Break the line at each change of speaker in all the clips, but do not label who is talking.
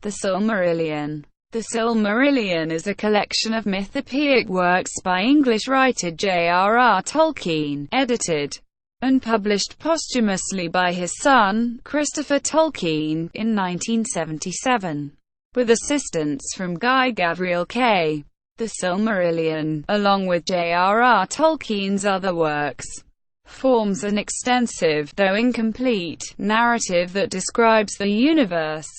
The Silmarillion. The Silmarillion is a collection of mythopoeic works by English writer J.R.R. Tolkien, edited and published posthumously by his son, Christopher Tolkien, in 1977, with assistance from Guy Gavriel Kay. The Silmarillion, along with J.R.R. Tolkien's other works, forms an extensive, though incomplete, narrative that describes the universe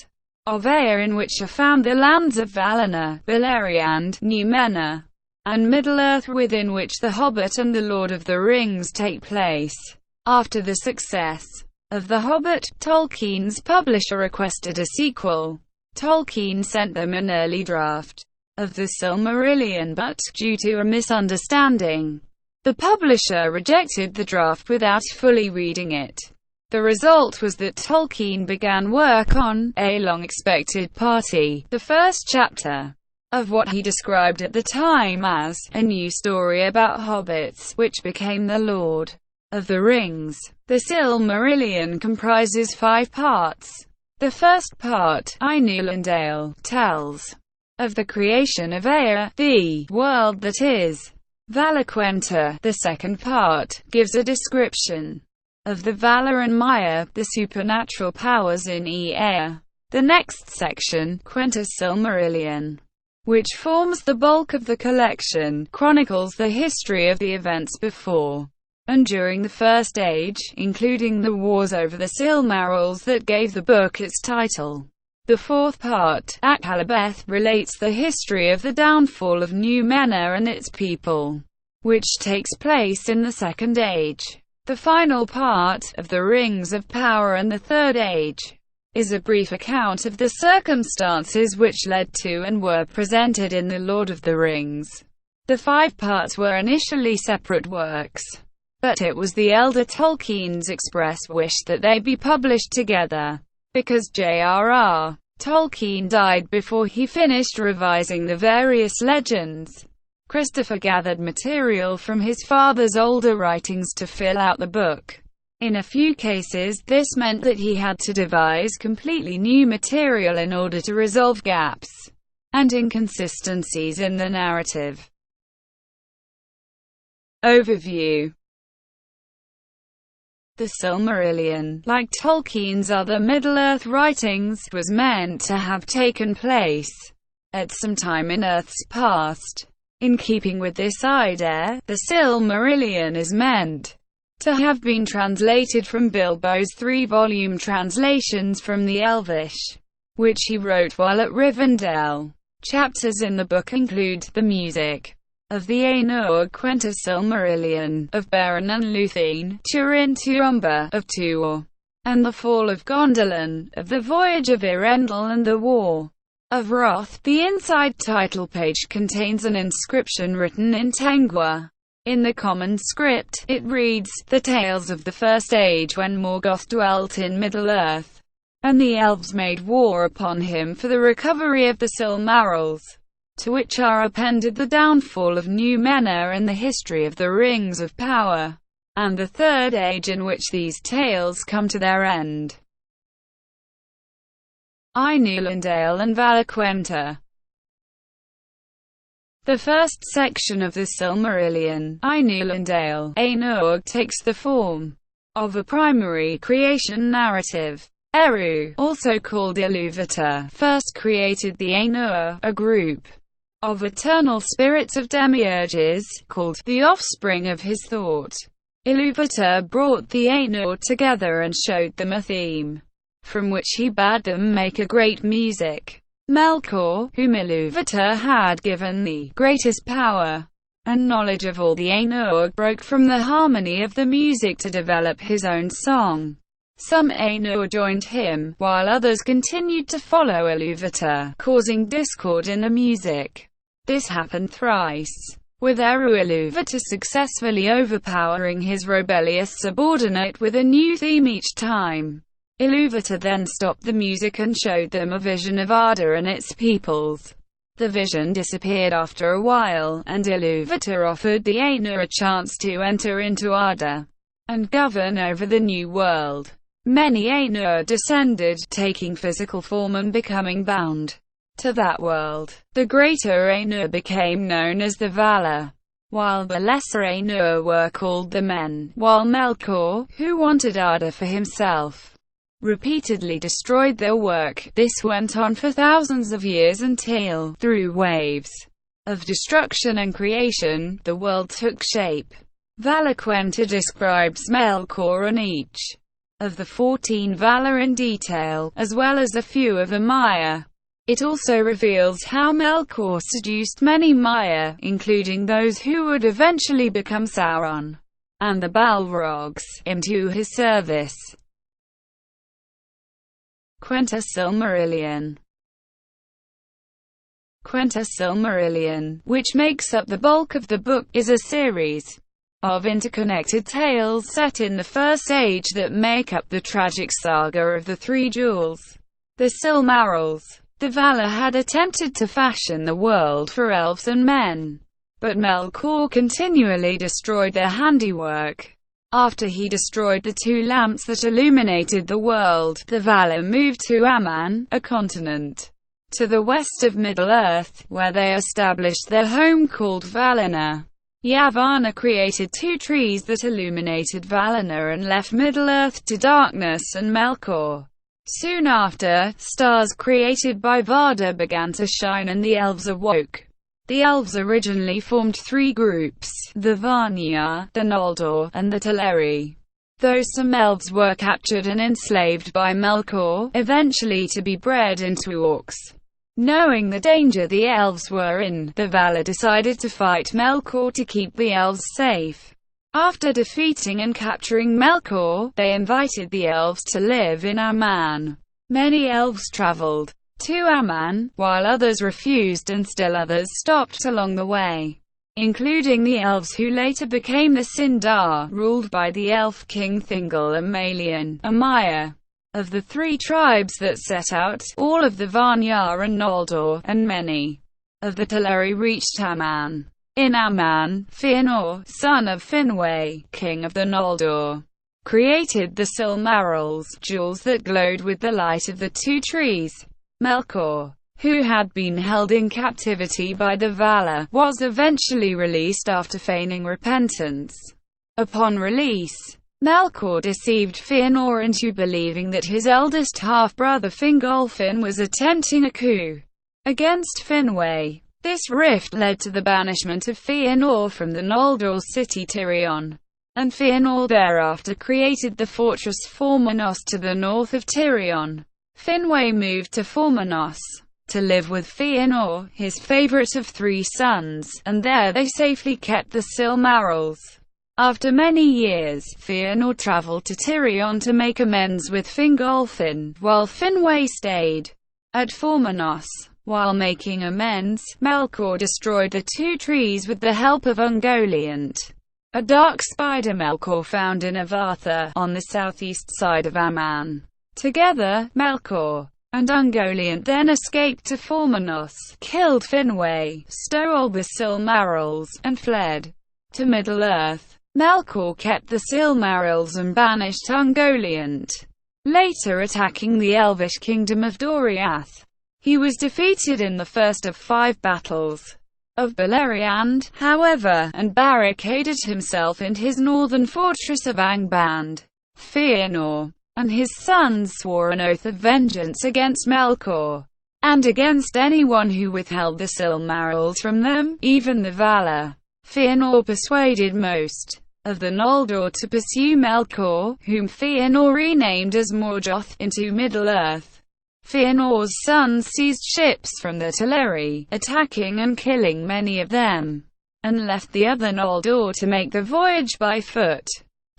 of Ea, in which are found the lands of Valinor, Beleriand, Númenor, and Middle-earth, within which The Hobbit and The Lord of the Rings take place. After the success of The Hobbit, Tolkien's publisher requested a sequel. Tolkien sent them an early draft of The Silmarillion, but, due to a misunderstanding, the publisher rejected the draft without fully reading it. The result was that Tolkien began work on a long-expected party, the first chapter of what he described at the time as a new story about hobbits, which became The Lord of the Rings. The Silmarillion comprises 5 parts. The first part, Ainulindalë, tells of the creation of Ea, the world that is. Quenta, the second part, gives a description of the Valar and Maya, the supernatural powers in Ea. The next section, Quenta Silmarillion, which forms the bulk of the collection, chronicles the history of the events before and during the First Age, including the wars over the Silmarils that gave the book its title. The fourth part, Akhalabeth, relates the history of the downfall of Númenor and its people, which takes place in the Second Age. The final part, of the Rings of Power and the Third Age, is a brief account of the circumstances which led to and were presented in The Lord of the Rings. The 5 parts were initially separate works, but it was the elder Tolkien's express wish that they be published together, because J.R.R. Tolkien died before he finished revising the various legends. Christopher gathered material from his father's older writings to fill out the book. In a few cases, this meant that he had to devise completely new material in order to resolve gaps and inconsistencies in the narrative. Overview. The Silmarillion, like Tolkien's other Middle-earth writings, was meant to have taken place at some time in Earth's past. In keeping with this idea, the Silmarillion is meant to have been translated from Bilbo's 3-volume translations from the Elvish, which he wrote while at Rivendell. Chapters in the book include the music of the Ainur, Quenta Silmarillion, of Beren and Luthien, Turin Tuumba, of Tuor, and the Fall of Gondolin, of the Voyage of Eärendil and the War of Wrath. The inside title page contains an inscription written in Tengwar. In the common script, it reads, "The tales of the First Age when Morgoth dwelt in Middle-earth, and the elves made war upon him for the recovery of the Silmarils," to which are appended the downfall of Númenor and the history of the Rings of Power, and the Third Age in which these tales come to their end. Ainulindalë and Quenta. The first section of the Silmarillion, Ainulindalë, Ainur, takes the form of a primary creation narrative. Eru, also called Ilúvatar, first created the Ainur, a group of eternal spirits of demiurges, called the offspring of his thought. Ilúvatar brought the Ainur together and showed them a theme, from which he bade them make a great music. Melkor, whom Ilúvatar had given the greatest power and knowledge of all the Ainur, broke from the harmony of the music to develop his own song. Some Ainur joined him, while others continued to follow Ilúvatar, causing discord in the music. This happened thrice, with Eru Ilúvatar successfully overpowering his rebellious subordinate with a new theme each time. Ilúvatar then stopped the music and showed them a vision of Arda and its peoples. The vision disappeared after a while, and Ilúvatar offered the Ainur a chance to enter into Arda and govern over the new world. Many Ainur descended, taking physical form and becoming bound to that world. The greater Ainur became known as the Valar, while the lesser Ainur were called the Men, while Melkor, who wanted Arda for himself, repeatedly destroyed their work. This went on for thousands of years until, through waves of destruction and creation, the world took shape. Quenta describes Melkor and each of the 14 Valar in detail, as well as a few of the Maiar. It also reveals how Melkor seduced many Maiar, including those who would eventually become Sauron and the Balrogs, into his service. Quenta Silmarillion. Quenta Silmarillion, which makes up the bulk of the book, is a series of interconnected tales set in the First Age that make up the tragic saga of the Three Jewels, the Silmarils. The Valar had attempted to fashion the world for elves and men, but Melkor continually destroyed their handiwork. After he destroyed the two lamps that illuminated the world, the Valar moved to Aman, a continent to the west of Middle-earth, where they established their home called Valinor. Yavanna created two trees that illuminated Valinor and left Middle-earth to darkness and Melkor. Soon after, stars created by Vardar began to shine and the elves awoke. The elves originally formed three groups: the Vanyar, the Noldor, and the Teleri. Though some elves were captured and enslaved by Melkor, eventually to be bred into orcs. Knowing the danger the elves were in, the Valar decided to fight Melkor to keep the elves safe. After defeating and capturing Melkor, they invited the elves to live in Aman. Many elves traveled to Aman, while others refused and still others stopped along the way, including the elves who later became the Sindar, ruled by the elf king Thingol and Melian, a Maiar of the three tribes that set out. All of the Vanyar and Noldor, and many of the Teleri reached Aman. In Aman, Fëanor, son of Finwë, king of the Noldor, created the Silmarils, jewels that glowed with the light of the two trees. Melkor, who had been held in captivity by the Valar, was eventually released after feigning repentance. Upon release, Melkor deceived Fëanor into believing that his eldest half-brother Fingolfin was attempting a coup against Finwë. This rift led to the banishment of Fëanor from the Noldor city Tirion, and Fëanor thereafter created the fortress Formenos to the north of Tirion. Finwë moved to Formenos to live with Fëanor, his favorite of three sons, and there they safely kept the Silmarils. After many years, Fëanor traveled to Tirion to make amends with Fingolfin, while Finwë stayed at Formenos. While making amends, Melkor destroyed the two trees with the help of Ungoliant, a dark spider Melkor found in Avartha, on the southeast side of Aman. Together, Melkor and Ungoliant then escaped to Formenos, killed Finwë, stole the Silmarils, and fled to Middle-earth. Melkor kept the Silmarils and banished Ungoliant, later attacking the elvish kingdom of Doriath. He was defeated in the first of 5 battles of Beleriand, however, and barricaded himself in his northern fortress of Angband. Fëanor and his sons swore an oath of vengeance against Melkor, and against anyone who withheld the Silmarils from them, even the Valar. Fëanor persuaded most of the Noldor to pursue Melkor, whom Fëanor renamed as Morgoth, into Middle-earth. Fëanor's sons seized ships from the Teleri, attacking and killing many of them, and left the other Noldor to make the voyage by foot.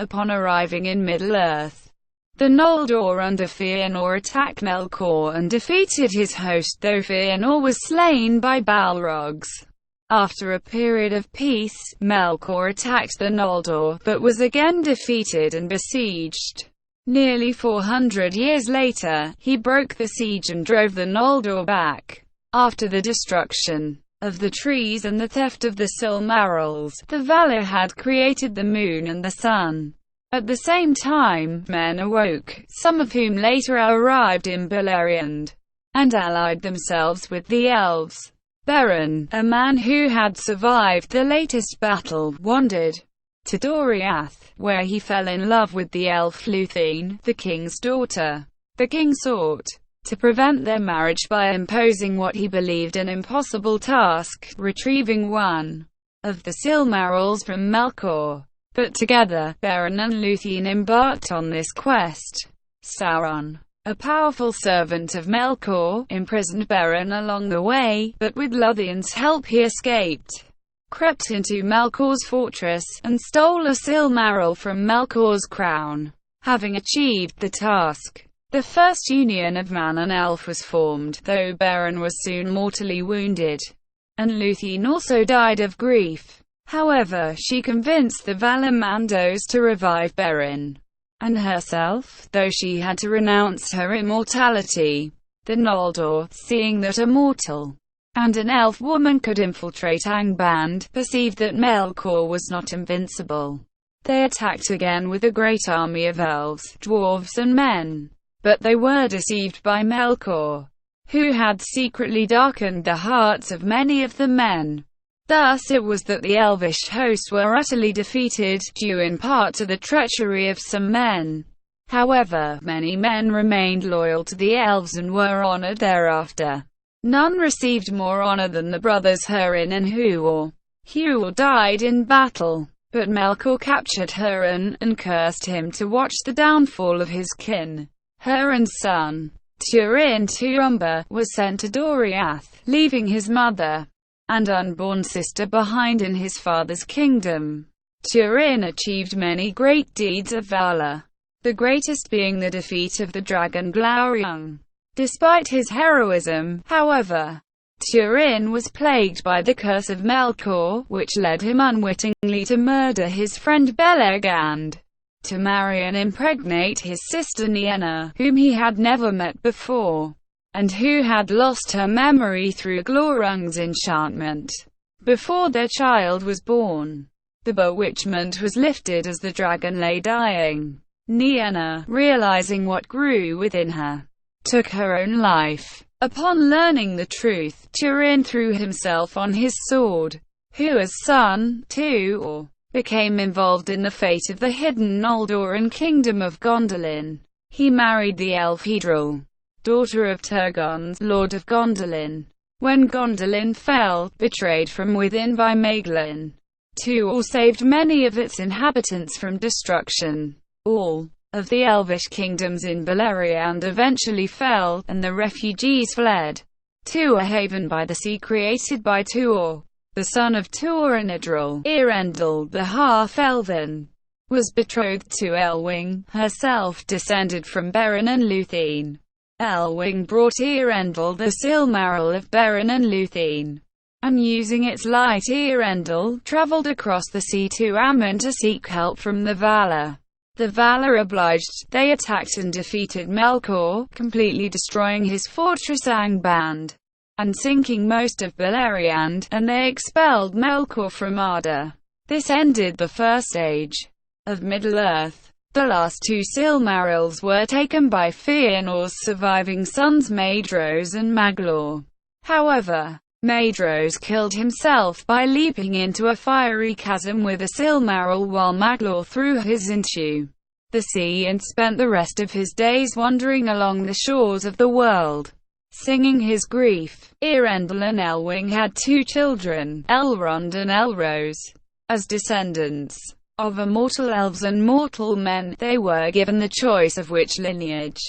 Upon arriving in Middle-earth, the Noldor under Fëanor attacked Melkor and defeated his host, though Fëanor was slain by Balrogs. After a period of peace, Melkor attacked the Noldor, but was again defeated and besieged. Nearly 400 years later, he broke the siege and drove the Noldor back. After the destruction of the trees and the theft of the Silmarils, the Valar had created the moon and the sun. At the same time, men awoke, some of whom later arrived in Beleriand, and allied themselves with the elves. Beren, a man who had survived the latest battle, wandered to Doriath, where he fell in love with the elf Lúthien, the king's daughter. The king sought to prevent their marriage by imposing what he believed an impossible task, retrieving one of the Silmarils from Melkor. But together, Beren and Lúthien embarked on this quest. Sauron, a powerful servant of Melkor, imprisoned Beren along the way, but with Lúthien's help he escaped, crept into Melkor's fortress, and stole a Silmaril from Melkor's crown. Having achieved the task, the first union of man and elf was formed, though Beren was soon mortally wounded, and Lúthien also died of grief. However, she convinced the Valamandos to revive Beren and herself, though she had to renounce her immortality. The Noldor, seeing that a mortal and an elf woman could infiltrate Angband, perceived that Melkor was not invincible. They attacked again with a great army of elves, dwarves and men. But they were deceived by Melkor, who had secretly darkened the hearts of many of the men. Thus it was that the elvish hosts were utterly defeated, due in part to the treachery of some men. However, many men remained loyal to the elves and were honored thereafter. None received more honor than the brothers Hurin and Huor. Huor died in battle, but Melkor captured Hurin, and cursed him to watch the downfall of his kin. Hurin's son, Turin Tuumba, was sent to Doriath, leaving his mother and unborn sister behind in his father's kingdom. Turin achieved many great deeds of valor, the greatest being the defeat of the dragon Glaurung. Despite his heroism, however, Turin was plagued by the curse of Melkor, which led him unwittingly to murder his friend Beleriand, to marry and impregnate his sister Nienna, whom he had never met before, and who had lost her memory through Glaurung's enchantment. Before their child was born, the bewitchment was lifted as the dragon lay dying. Nienna, realizing what grew within her, took her own life. Upon learning the truth, Turin threw himself on his sword. Hua's son, Tuor, became involved in the fate of the hidden Noldoran kingdom of Gondolin. He married the elf Hedril, daughter of Turgon, lord of Gondolin. When Gondolin fell, betrayed from within by Maeglin, Tuor saved many of its inhabitants from destruction. All of the elvish kingdoms in Beleriand eventually fell, and the refugees fled to a haven by the sea created by Tuor, the son of Tuor and Idril. Eärendil, the half-elven, was betrothed to Elwing, herself descended from Beren and Lúthien. Elwing brought Eärendil the Silmaril of Beren and Lúthien, and using its light Eärendil travelled across the sea to Aman to seek help from the Valar. The Valar obliged, they attacked and defeated Melkor, completely destroying his fortress Angband, and sinking most of Beleriand, and they expelled Melkor from Arda. This ended the First Age of Middle-earth. The last two Silmarils were taken by Fëanor's surviving sons Maedhros and Maglor. However, Maedhros killed himself by leaping into a fiery chasm with a Silmaril, while Maglor threw his into the sea and spent the rest of his days wandering along the shores of the world, singing his grief. Eärendil and Elwing had two children, Elrond and Elros. As descendants of immortal elves and mortal men, they were given the choice of which lineage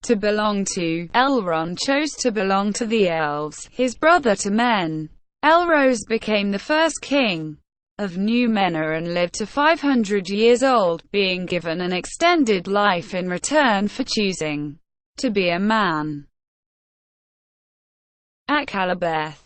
to belong to. Elrond chose to belong to the elves, his brother to men. Elros became the first king of Númenor and lived to 500 years old, being given an extended life in return for choosing to be a man. Akallabeth.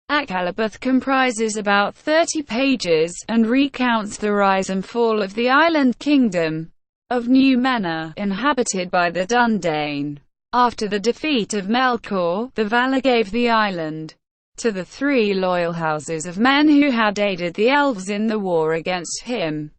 Akallabeth comprises about 30 pages, and recounts the rise and fall of the island kingdom of Númenor, inhabited by the Dúnedain. After the defeat of Melkor, the Valar gave the island to the three loyal houses of men who had aided the elves in the war against him.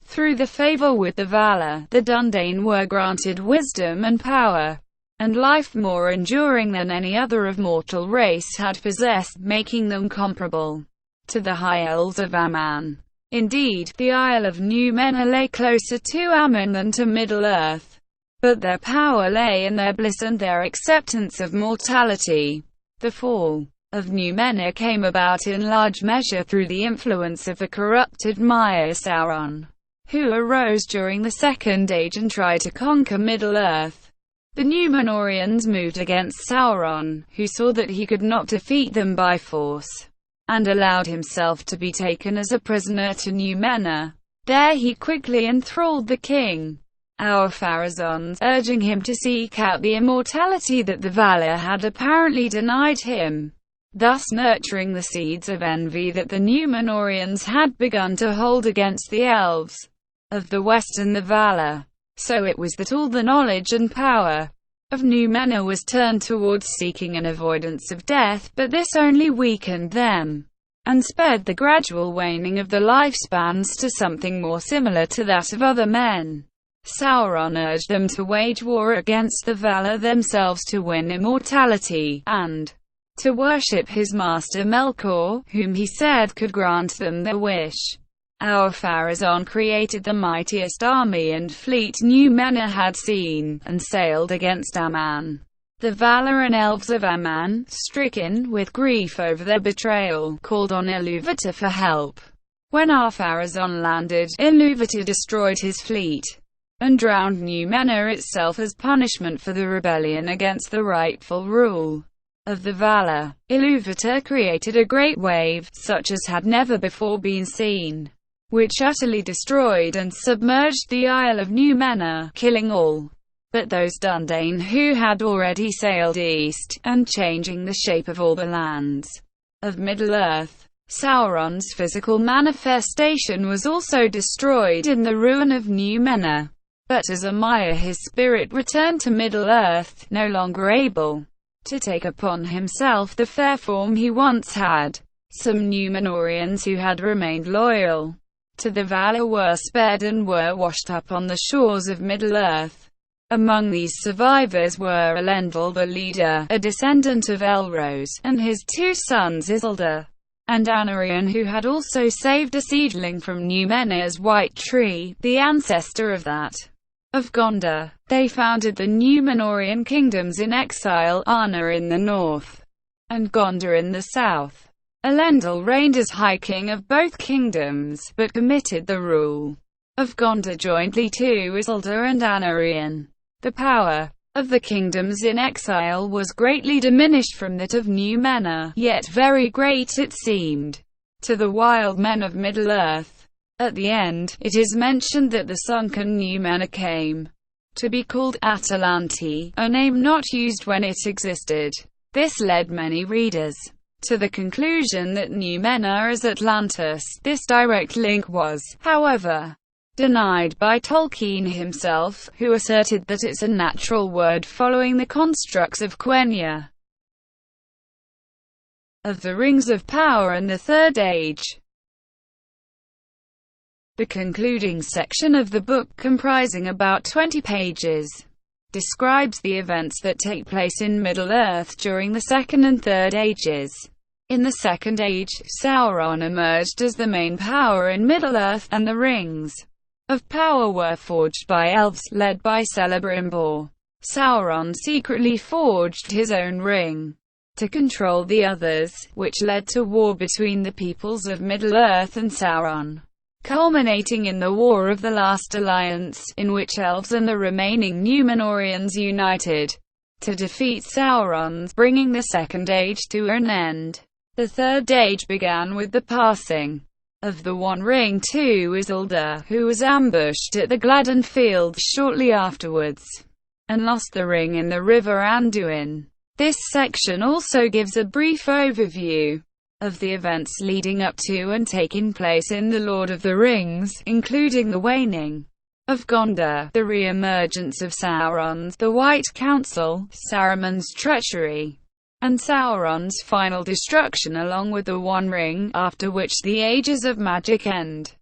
Through the favor with the Valar, the Dúnedain were granted wisdom and power, and life more enduring than any other of mortal race had possessed, making them comparable to the High Elves of Aman. Indeed, the Isle of Númenor lay closer to Aman than to Middle-earth, but their power lay in their bliss and their acceptance of mortality. The fall of Númenor came about in large measure through the influence of the corrupted Mayor Sauron, who arose during the Second Age and tried to conquer Middle-earth. The Númenorians moved against Sauron, who saw that he could not defeat them by force, and allowed himself to be taken as a prisoner to Númenor. There he quickly enthralled the king, Ar-Pharazôn, urging him to seek out the immortality that the Valar had apparently denied him, thus nurturing the seeds of envy that the Númenorians had begun to hold against the elves of the West and the Valar. So it was that all the knowledge and power of Númenor was turned towards seeking an avoidance of death, but this only weakened them, and sped the gradual waning of the lifespans to something more similar to that of other men. Sauron urged them to wage war against the Valar themselves to win immortality, and to worship his master Melkor, whom he said could grant them their wish. Ar-Pharazôn created the mightiest army and fleet Númenor had seen, and sailed against Aman. The Valar and elves of Aman, stricken with grief over their betrayal, called on Ilúvatar for help. When Ar-Pharazôn landed, Ilúvatar destroyed his fleet, and drowned Númenor itself as punishment for the rebellion against the rightful rule of the Valar. Ilúvatar created a great wave, such as had never before been seen, which utterly destroyed and submerged the Isle of Númenor, killing all but those Dúnedain who had already sailed east, and changing the shape of all the lands of Middle-earth. Sauron's physical manifestation was also destroyed in the ruin of Númenor, but as a Mayor his spirit returned to Middle-earth, no longer able to take upon himself the fair form he once had. Some Númenorians who had remained loyal to the Valar were spared and were washed up on the shores of Middle-earth. Among these survivors were Elendil the leader, a descendant of Elros, and his two sons Isildur and Anarion, who had also saved a seedling from Númenor's White Tree, the ancestor of that of Gondor. They founded the Númenorian kingdoms in exile, Arnor in the north, and Gondor in the south. Elendil reigned as High King of both kingdoms, but committed the rule of Gondor jointly to Isildur and Anarion. The power of the kingdoms in exile was greatly diminished from that of Númenor, yet very great it seemed to the wild men of Middle-earth. At the end, it is mentioned that the sunken Númenor came to be called Atalanti, a name not used when it existed. This led many readers to the conclusion that Númenor is Atlantis. This direct link was, however, denied by Tolkien himself, who asserted that it's a natural word following the constructs of Quenya of the Rings of Power and the Third Age. The concluding section of the book, comprising about 20 pages, describes the events that take place in Middle-earth during the Second and Third Ages. In the Second Age, Sauron emerged as the main power in Middle-earth, and the Rings of Power were forged by elves, led by Celebrimbor. Sauron secretly forged his own ring to control the others, which led to war between the peoples of Middle-earth and Sauron, culminating in the War of the Last Alliance, in which elves and the remaining Númenorians united to defeat Sauron, bringing the Second Age to an end. The Third Age began with the passing of the One Ring to Isildur, who was ambushed at the Gladden Fields shortly afterwards, and lost the ring in the River Anduin. This section also gives a brief overview of the events leading up to and taking place in The Lord of the Rings, including the waning of Gondor, the re-emergence of Sauron, the White Council, Saruman's treachery, and Sauron's final destruction along with the One Ring, after which the Ages of Magic end.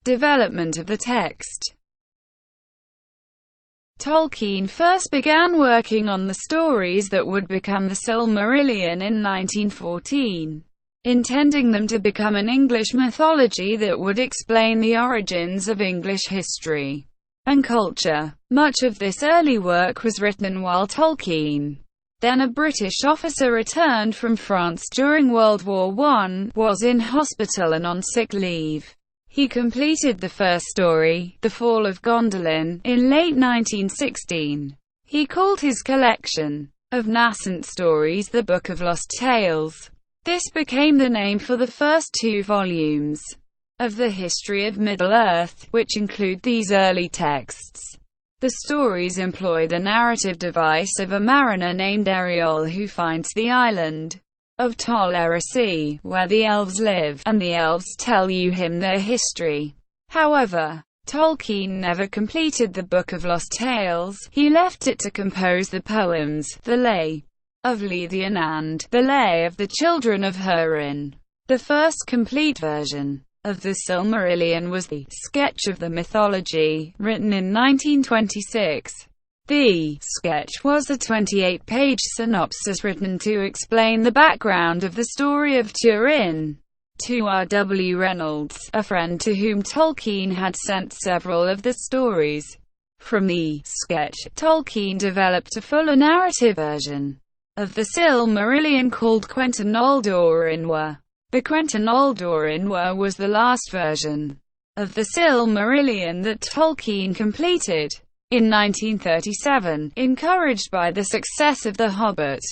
development of the text. Tolkien first began working on the stories that would become the Silmarillion in 1914, intending them to become an English mythology that would explain the origins of English history and culture. Much of this early work was written while Tolkien, then a British officer returned from France during World War I, was in hospital and on sick leave. He completed the first story, The Fall of Gondolin, in late 1916. He called his collection of nascent stories the Book of Lost Tales. This became the name for the first 2 volumes of the history of Middle-earth, which include these early texts. The stories employ the narrative device of a mariner named Ariel who finds the island of Tol Eressëa, where the elves live, and the elves tell him their history. However, Tolkien never completed the Book of Lost Tales. He left it to compose the poems, the Lay of Lúthien and the Lay of the Children of Húrin. The first complete version of the Silmarillion was the Sketch of the Mythology, written in 1926. The sketch was a 28-page synopsis written to explain the background of the story of Turin to R. W. Reynolds, a friend to whom Tolkien had sent several of the stories. From the sketch, Tolkien developed a fuller narrative version of the Silmarillion called Quenta Silmarillion. The Quenta Silmarillion was the last version of the Silmarillion that Tolkien completed in 1937, encouraged by the success of The Hobbit.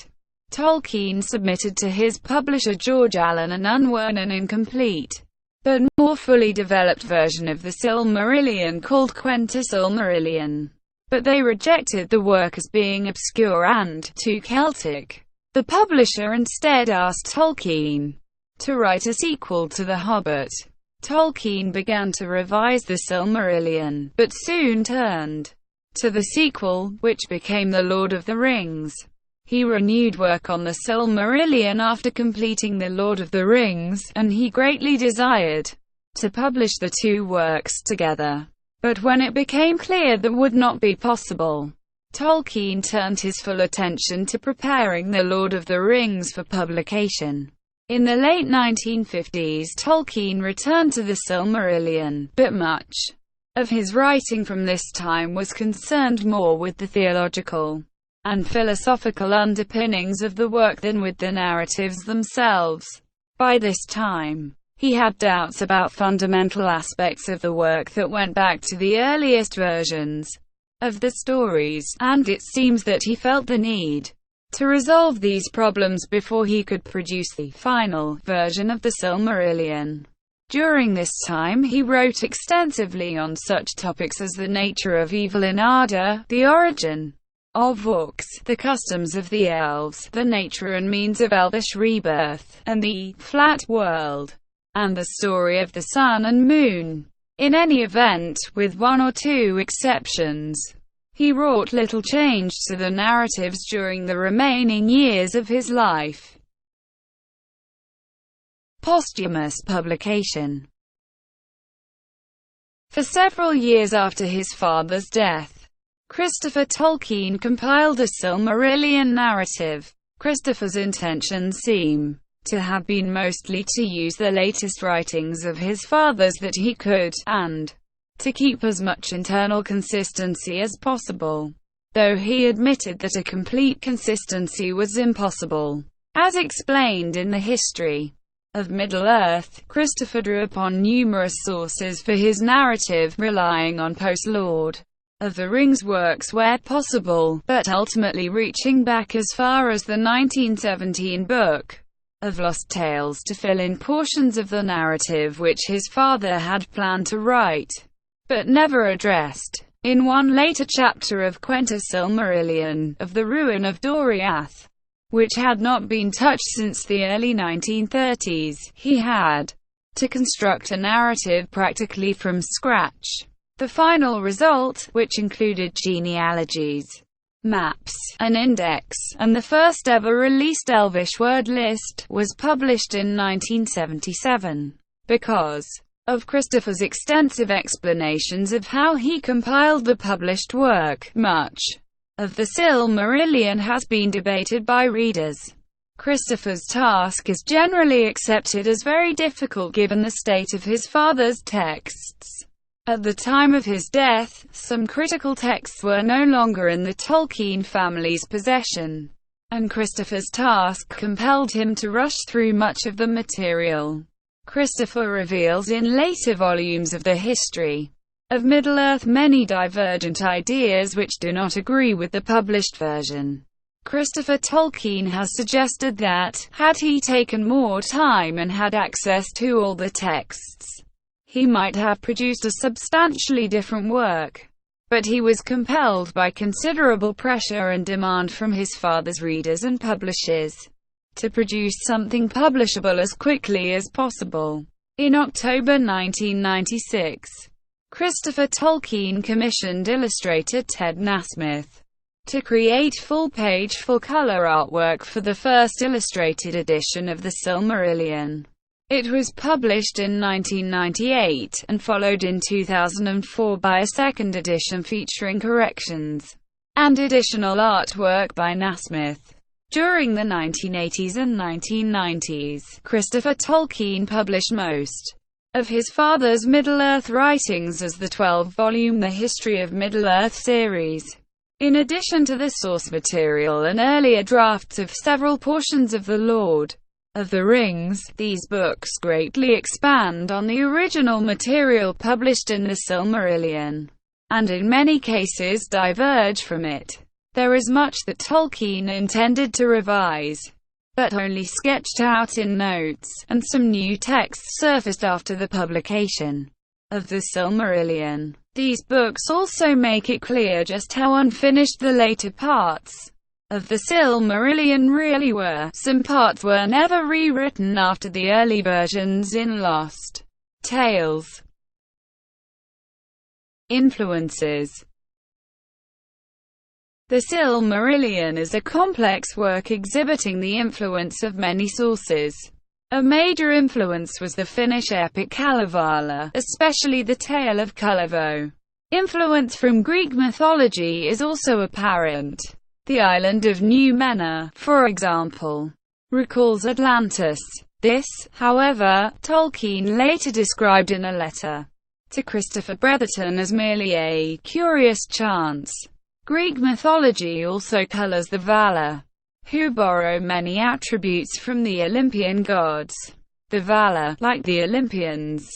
Tolkien submitted to his publisher George Allen an incomplete, but more fully developed version of the Silmarillion called Quenta Silmarillion. But they rejected the work as being obscure and too Celtic. The publisher instead asked Tolkien to write a sequel to The Hobbit. Tolkien began to revise the Silmarillion, but soon turned to the sequel, which became The Lord of the Rings. He renewed work on the Silmarillion after completing The Lord of the Rings, and he greatly desired to publish the 2 works together. But when it became clear that would not be possible, Tolkien turned his full attention to preparing The Lord of the Rings for publication. In the late 1950s, Tolkien returned to the Silmarillion, but much of his writing from this time was concerned more with the theological and philosophical underpinnings of the work than with the narratives themselves. By this time, he had doubts about fundamental aspects of the work that went back to the earliest versions of the stories, and it seems that he felt the need to resolve these problems before he could produce the final version of the Silmarillion. During this time he wrote extensively on such topics as the nature of evil in Arda, the origin of orcs, the customs of the elves, the nature and means of elvish rebirth, and the flat world, and the story of the sun and moon. In any event, with 1 or 2 exceptions, he wrought little change to the narratives during the remaining years of his life. Posthumous publication. For several years after his father's death, Christopher Tolkien compiled a Silmarillion narrative. Christopher's intentions seem to have been mostly to use the latest writings of his father's that he could, and to keep as much internal consistency as possible, though he admitted that a complete consistency was impossible. As explained in the history of Middle-earth, Christopher drew upon numerous sources for his narrative, relying on post-Lord of the Rings works where possible, but ultimately reaching back as far as the 1917 Book of Lost Tales to fill in portions of the narrative which his father had planned to write, but never addressed. In one later chapter of Quenta Silmarillion, of the ruin of Doriath, which had not been touched since the early 1930s, he had to construct a narrative practically from scratch. The final result, which included genealogies, maps, an index, and the first ever released Elvish word list, was published in 1977. Because of Christopher's extensive explanations of how he compiled the published work. Much of the Silmarillion has been debated by readers. Christopher's task is generally accepted as very difficult given the state of his father's texts. At the time of his death, some critical texts were no longer in the Tolkien family's possession, and Christopher's task compelled him to rush through much of the material. Christopher reveals in later volumes of the history of Middle-earth many divergent ideas which do not agree with the published version. Christopher Tolkien has suggested that, had he taken more time and had access to all the texts, he might have produced a substantially different work. But he was compelled by considerable pressure and demand from his father's readers and publishers to produce something publishable as quickly as possible. In October 1996, Christopher Tolkien commissioned illustrator Ted Nasmith to create full-page full-color artwork for the first illustrated edition of the Silmarillion. It was published in 1998, and followed in 2004 by a second edition featuring corrections and additional artwork by Nasmith. During the 1980s and 1990s, Christopher Tolkien published most of his father's Middle-earth writings as the 12-volume The History of Middle-earth series. In addition to the source material and earlier drafts of several portions of The Lord of the Rings, these books greatly expand on the original material published in the Silmarillion, and in many cases diverge from it. There is much that Tolkien intended to revise, but only sketched out in notes, and some new texts surfaced after the publication of the Silmarillion. These books also make it clear just how unfinished the later parts of the Silmarillion really were. Some parts were never rewritten after the early versions in Lost Tales. Influences. The Silmarillion is a complex work exhibiting the influence of many sources. A major influence was the Finnish epic Kalevala, especially the Tale of Kullervo. Influence from Greek mythology is also apparent. The island of Númenor, for example, recalls Atlantis. This, however, Tolkien later described in a letter to Christopher Bretherton as merely a curious chance. Greek mythology also colors the Valar, who borrow many attributes from the Olympian gods. The Valar, like the Olympians,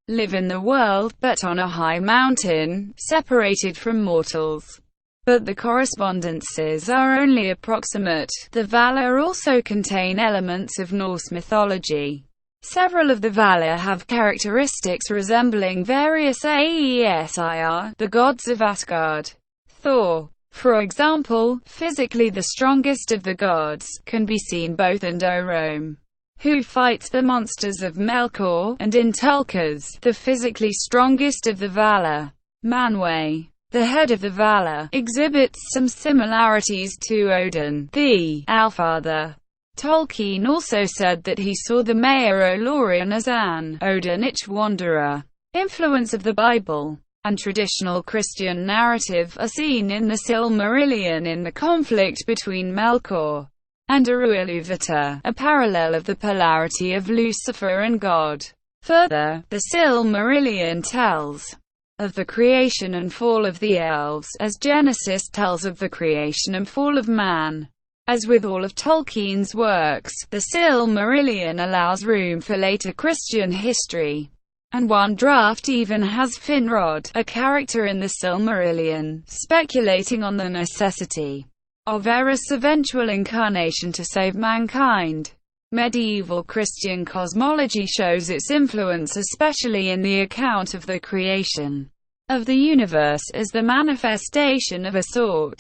live in the world, but on a high mountain, separated from mortals. But the correspondences are only approximate. The Valar also contain elements of Norse mythology. Several of the Valar have characteristics resembling various Aesir, the gods of Asgard. Thor, for example, physically the strongest of the gods, can be seen both in Orome, who fights the monsters of Melkor, and in Tulkas, the physically strongest of the Valar. Manwë, the head of the Valar, exhibits some similarities to Odin, the Allfather. Tolkien also said that he saw the Mayor Olorian as an Odinic wanderer. Influence of the Bible and traditional Christian narrative are seen in the Silmarillion in the conflict between Melkor and Iluvatar, a parallel of the polarity of Lucifer and God. Further, the Silmarillion tells of the creation and fall of the elves, as Genesis tells of the creation and fall of man. As with all of Tolkien's works, the Silmarillion allows room for later Christian history. And one draft even has Finrod, a character in the Silmarillion, speculating on the necessity of Eris' eventual incarnation to save mankind. Medieval Christian cosmology shows its influence especially in the account of the creation of the universe as the manifestation of a sort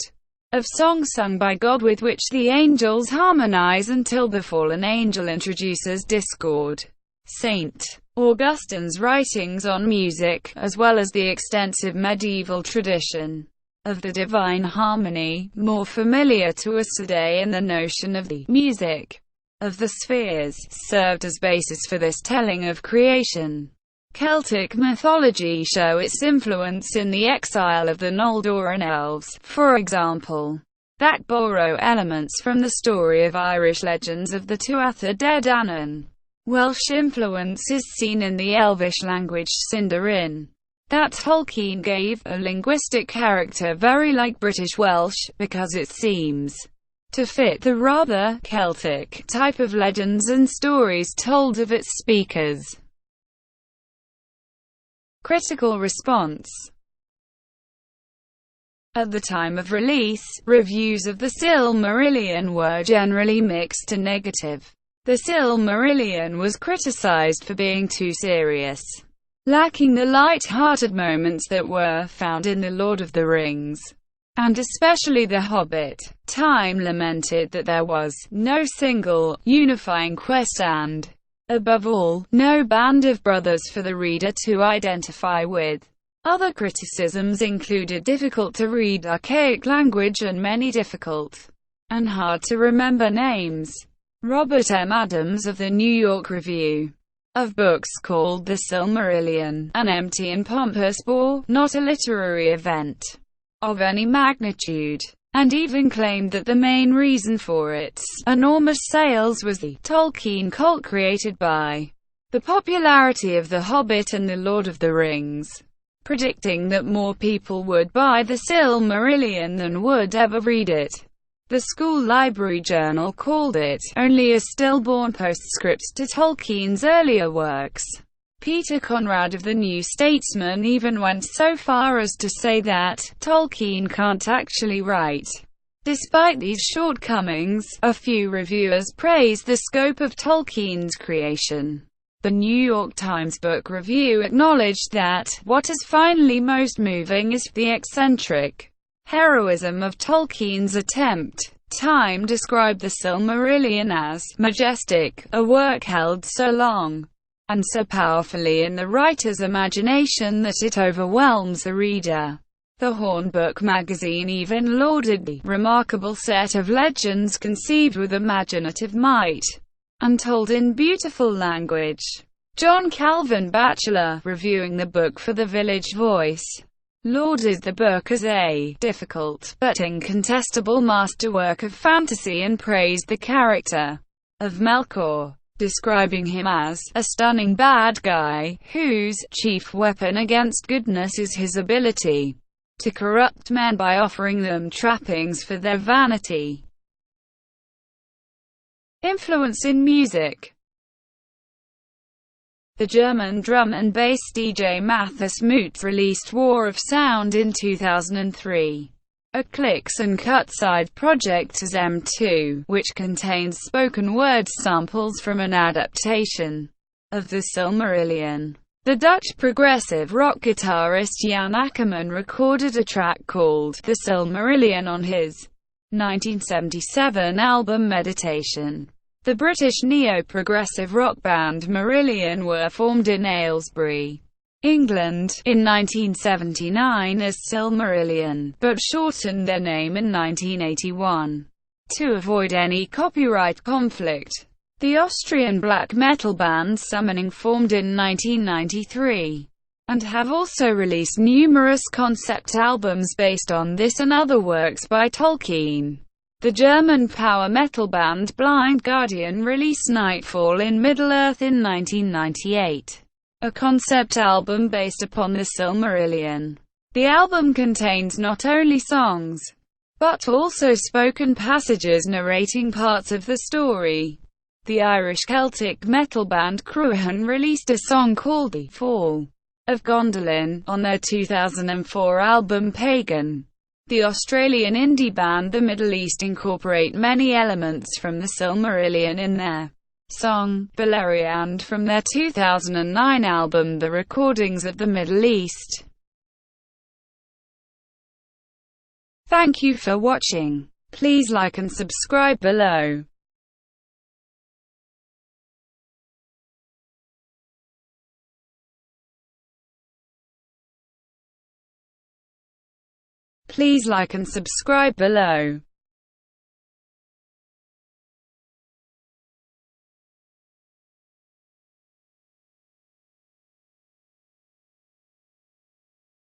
of song sung by God with which the angels harmonize until the fallen angel introduces discord. St. Augustine's writings on music, as well as the extensive medieval tradition of the divine harmony, more familiar to us today, and the notion of the music of the spheres, served as basis for this telling of creation. Celtic mythology show its influence in the exile of the Noldoran elves, for example, that borrow elements from the story of Irish legends of the Tuatha De Danann. Welsh influence is seen in the Elvish language Sindarin, that Tolkien gave a linguistic character very like British Welsh, because it seems to fit the rather Celtic type of legends and stories told of its speakers. Critical response. At the time of release, reviews of The Silmarillion were generally mixed to negative. The Silmarillion was criticized for being too serious, lacking the light-hearted moments that were found in The Lord of the Rings, and especially The Hobbit. Time lamented that there was no single, unifying quest and, above all, no band of brothers for the reader to identify with. Other criticisms included difficult-to-read archaic language and many difficult and hard-to-remember names. Robert M. Adams of the New York Review of Books called The Silmarillion an empty and pompous bore, not a literary event of any magnitude, and even claimed that the main reason for its enormous sales was the Tolkien cult created by the popularity of The Hobbit and The Lord of the Rings, predicting that more people would buy The Silmarillion than would ever read it. The School Library Journal called it only a stillborn postscript to Tolkien's earlier works. Peter Conrad of The New Statesman even went so far as to say that Tolkien can't actually write. Despite these shortcomings, a few reviewers praised the scope of Tolkien's creation. The New York Times Book Review acknowledged that what is finally most moving is the eccentric heroism of Tolkien's attempt. Time described The Silmarillion as majestic, a work held so long and so powerfully in the writer's imagination that it overwhelms the reader. The Hornbook magazine even lauded the remarkable set of legends conceived with imaginative might and told in beautiful language. John Calvin Batchelor, reviewing the book for The Village Voice, lauded the book as a difficult but incontestable masterwork of fantasy and praised the character of Melkor, describing him as a stunning bad guy, whose chief weapon against goodness is his ability to corrupt men by offering them trappings for their vanity. Influence in music. The German drum and bass DJ Mathis Moot released War of Sound in 2003. A clicks and cut side project as M2, which contains spoken word samples from an adaptation of The Silmarillion. The Dutch progressive rock guitarist Jan Akkerman recorded a track called The Silmarillion on his 1977 album Meditation. The British neo-progressive rock band Marillion were formed in Aylesbury, England, in 1979 as Silmarillion, but shortened their name in 1981 to avoid any copyright conflict. The Austrian black metal band Summoning formed in 1993, and have also released numerous concept albums based on this and other works by Tolkien. The German power metal band Blind Guardian released Nightfall in Middle-earth in 1998, a concept album based upon The Silmarillion. The album contains not only songs, but also spoken passages narrating parts of the story. The Irish Celtic metal band Cruachan released a song called The Fall of Gondolin on their 2004 album Pagan. The Australian indie band The Middle East incorporate many elements from The Silmarillion in their song, Beleriand, from their 2009 album The Recordings of the Middle East. Thank you for watching. Please like and subscribe below. Please like and subscribe below.